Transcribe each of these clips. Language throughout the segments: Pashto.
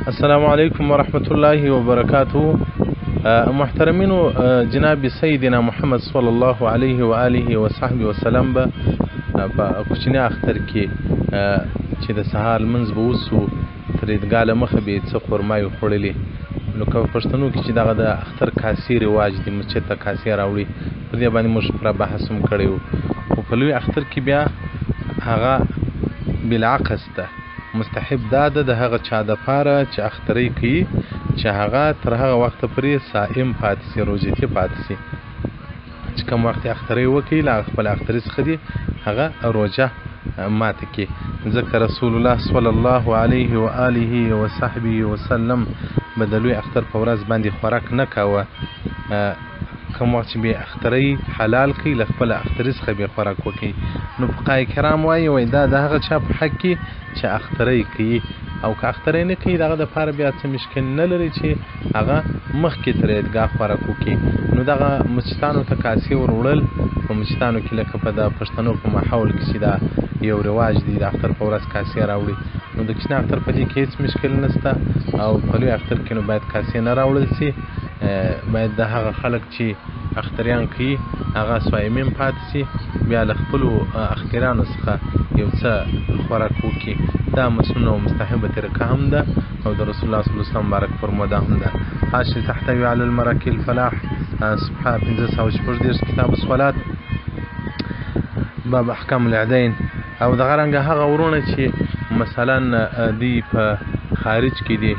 السلام عليكم ورحمة الله وبركاته. محترمين جناب سيدنا محمد صلى الله عليه وآله وصحبه وسلم به په کوچني اختر کې چې د سهار لمونځ به وسو تر عیدګاه مخه به څه خرمای خوړلې. نو که پښتنو کې چې دغه د اختر کاسي رواج دی، مسجد ته کاسي راوړي، په دې باندې موږ پوره بحث هم کړی و. خو په لوی اختر کې بیا هغه بالعکس ده، مستحب دا ده د هغه چا دپاره چې اخترۍ کوي چې هغه تر هغه وخته پورې صائم پاتې سي، روژتي پاتې سي. چې کوم وخت اخترۍ وکړي له خپل اخترۍ څخه دې هغه روژه ماته کړي. ځکه رسول الله صلی الله علیه و آله و صحبه وسلم به د لوی اختر په ورځ باندې خوراک نه کاوه. کوم وخت چې به اخترۍ حلال کړي له خپله اخترۍ څخه به خوراک وکړي. نو فقهای کرام وایي دا د هغه چا په حق کې چې اخترۍ کوي، او که اخترۍ نه کوي دغه دپاره بیا څه مشکل نه لري چې هغه مخکې تر عیدګاه خوراک وکړي. نو دغه مسجدانو ته کاسې ور وړل په مسجدانو کې لکه په د پښتنو په ماحول کې چې دا یو رواج دی د اختر په ورځ کاسې راوړي. نو د کوچني اختر په دې کې هېڅ مشکل نشته، او په لوی اختر کې نو باید کاسې نه راوړل سي. باید د هغه خلک چې اختریان کوي هغه صایمین پاتې سي، بیا له خپلو اخترانو څخه یو څه خوراک وکړي. دا مسنون او مستحبه طریقه هم ده، او د رسول الله صلی الله علیه وسلم مبارک فرموده هم ده. حاشیه تحتوي علی المراکي الفلاح صفحه 546 کتاب الصلات باب احکام العیدین. او دغه رنګه هغه ورونه چې مثلا دی په خارج کې دي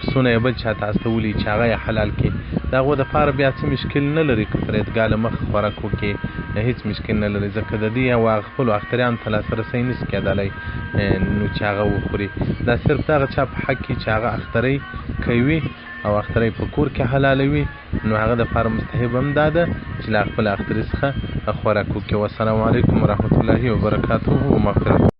پسونه یې بل چاته استولي چې هغه یې حلال کړي، د هغو دپاره بیا څه مشکل نه لري که تر عیدګاه له مخه خوراک وکړي، هېڅ مشکل نه لري. ځکه د دې او هغه خپلو اختریانو ته لاسرسی نشي کېدلی نو چې هغه وخوري. دا صرف د هغه چا په حق کې چې هغه اخترۍ کوي او اخترۍ په کور کې حلالوي، نو هغه دپاره مستحب هم دا ده چې له خپل اخترۍ څخه خوراک وکړي. والسلام علیکم ورحمة الله وبرکاته ومغفرته.